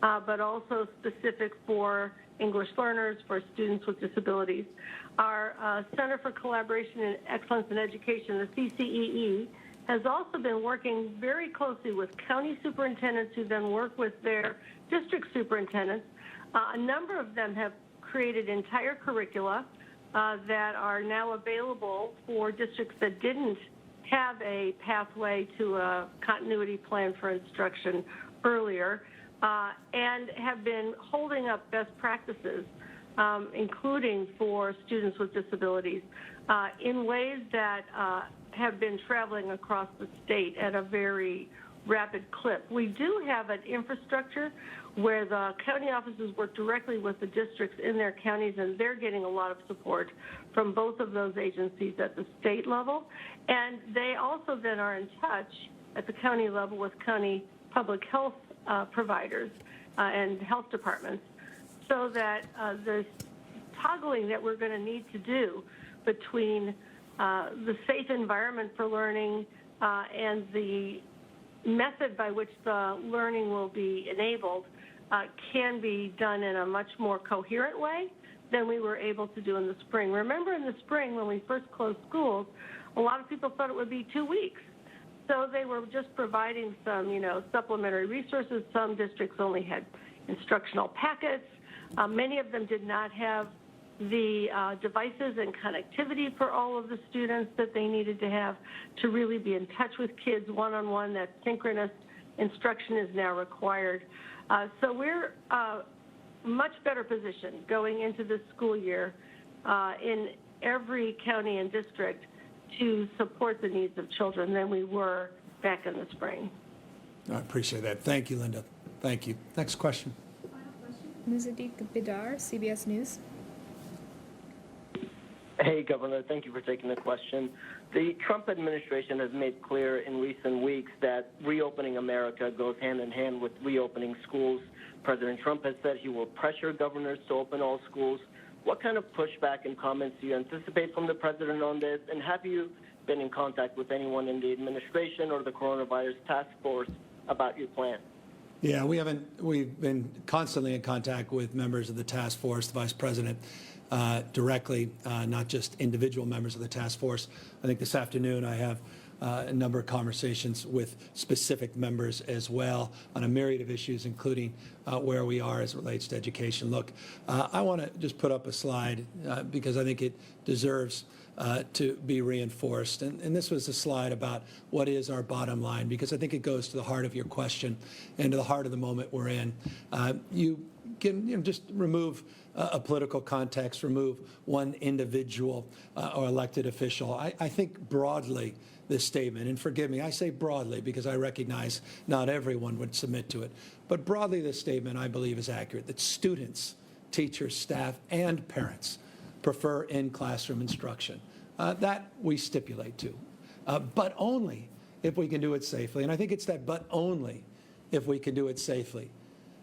but also specific for English learners, for students with disabilities. Our Center for Collaboration and Excellence in Education, the CCEE, has also been working very closely with county superintendents who then work with their district superintendents. A number of them have created entire curricula that are now available for districts that didn't have a pathway to a continuity plan for instruction earlier. and have been holding up best practices, including for students with disabilities, in ways that have been traveling across the state at a very rapid clip. We do have an infrastructure where the county offices work directly with the districts in their counties, and they're getting a lot of support from both of those agencies at the state level. And they also then are in touch at the county level with county public health providers and health departments, so that the toggling that we're going to need to do between the safe environment for learning and the method by which the learning will be enabled can be done in a much more coherent way than we were able to do in the spring. Remember, in the spring when we first closed schools, a lot of people thought it would be 2 weeks. So they were just providing some, supplementary resources. Some districts only had instructional packets. Many of them did not have the devices and connectivity for all of the students that they needed to have to really be in touch with kids one-on-one. That synchronous instruction is now required. So we're much better positioned going into this school year in every county and district to support the needs of children than we were back in the spring. I appreciate that. Thank you, Linda. Thank you. Next question. Muzadik Bidar, CBS News. Hey, Governor, thank you for taking the question. The Trump administration has made clear in recent weeks that reopening America goes hand in hand with reopening schools. President Trump has said he will pressure governors to open all schools. What kind of pushback and comments do you anticipate from the president on this? And have you been in contact with anyone in the administration or the coronavirus task force about your plan? Yeah, we've been constantly in contact with members of the task force, the vice president, directly, not just individual members of the task force. I think this afternoon I have a number of conversations with specific members as well on a myriad of issues, including where we are as it relates to education. Look, I want to just put up a slide because I think it deserves to be reinforced. And this was a slide about what is our bottom line, because I think it goes to the heart of your question and to the heart of the moment we're in. You can just remove a political context, remove one individual or elected official. I think broadly this statement, and forgive me, I say broadly because I recognize not everyone would submit to it, but broadly this statement I believe is accurate, that students, teachers, staff, and parents prefer in-classroom instruction. That we stipulate to, but only if we can do it safely. And I think it's that but only if we can do it safely.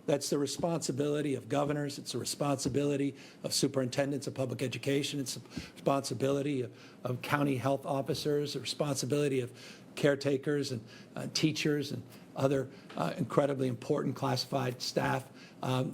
That's the responsibility of governors. It's the responsibility of superintendents of public education. It's the responsibility of county health officers, the responsibility of caretakers and teachers and other incredibly important classified staff.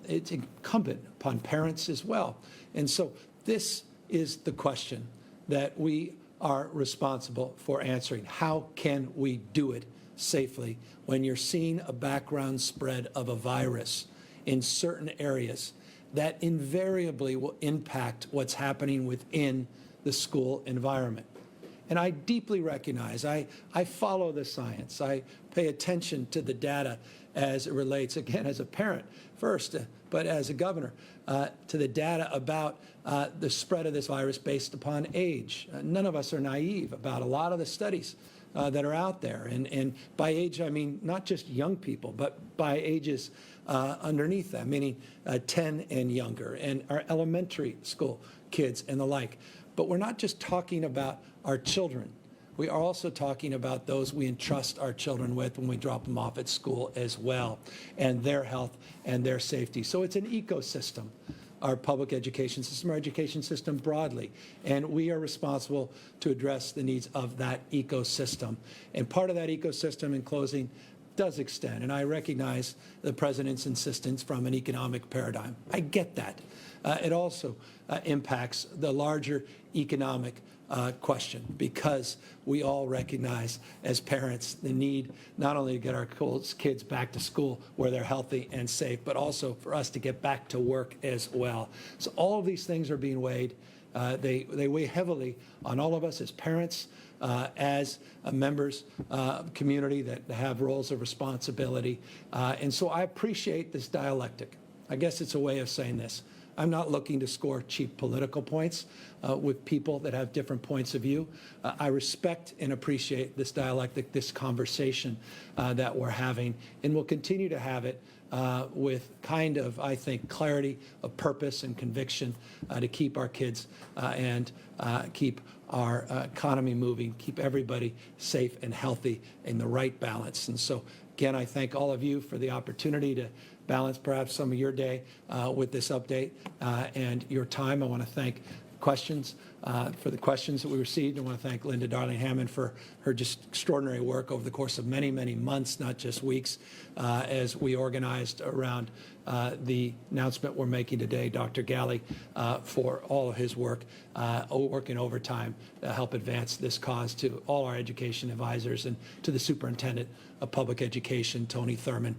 It's incumbent upon parents as well. And so this is the question that we are responsible for answering. How can we do it safely when you're seeing a background spread of a virus in certain areas that invariably will impact what's happening within the school environment? And I deeply recognize, I follow the science. I pay attention to the data as it relates, again, as a parent first, but as a governor, to the data about the spread of this virus based upon age. None of us are naive about a lot of the studies that are out there. And by age, I mean not just young people, but by ages underneath them, meaning 10 and younger, and our elementary school kids and the like. But we're not just talking about our children. We are also talking about those we entrust our children with when we drop them off at school as well, and their health and their safety. So it's an ecosystem, our public education system, our education system broadly, and we are responsible to address the needs of that ecosystem. And part of that ecosystem, in closing, does extend, and I recognize the president's insistence from an economic paradigm. I get that. it also impacts the larger economic question, because we all recognize as parents the need not only to get our kids back to school where they're healthy and safe, but also for us to get back to work as well. So all of these things are being weighed. They weigh heavily on all of us as parents, as members of community that have roles of responsibility. And so I appreciate this dialectic. I guess it's a way of saying this. I'm not looking to score cheap political points with people that have different points of view. I respect and appreciate this dialectic, this conversation that we're having, and we'll continue to have it with kind of, I think, clarity of purpose and conviction to keep our kids and keep our economy moving, keep everybody safe and healthy in the right balance. And so, again, I thank all of you for the opportunity to balance perhaps some of your day with this update and your time. I want to thank questions for the questions that we received. I want to thank Linda Darling-Hammond for her just extraordinary work over the course of many, many months, not just weeks, as we organized around the announcement we're making today. Dr. Galley for all of his work, working overtime to help advance this cause, to all our education advisors, and to the superintendent of public education, Tony Thurman,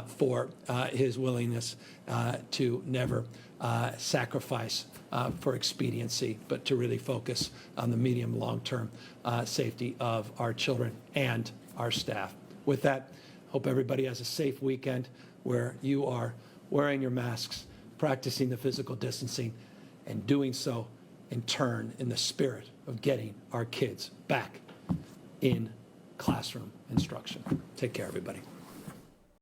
for his willingness to never sacrifice for expediency, but to really focus on the medium, long-term safety of our children and our staff. With that, hope everybody has a safe weekend where you are wearing your masks, practicing the physical distancing, and doing so in turn in the spirit of getting our kids back in classroom instruction. Take care, everybody.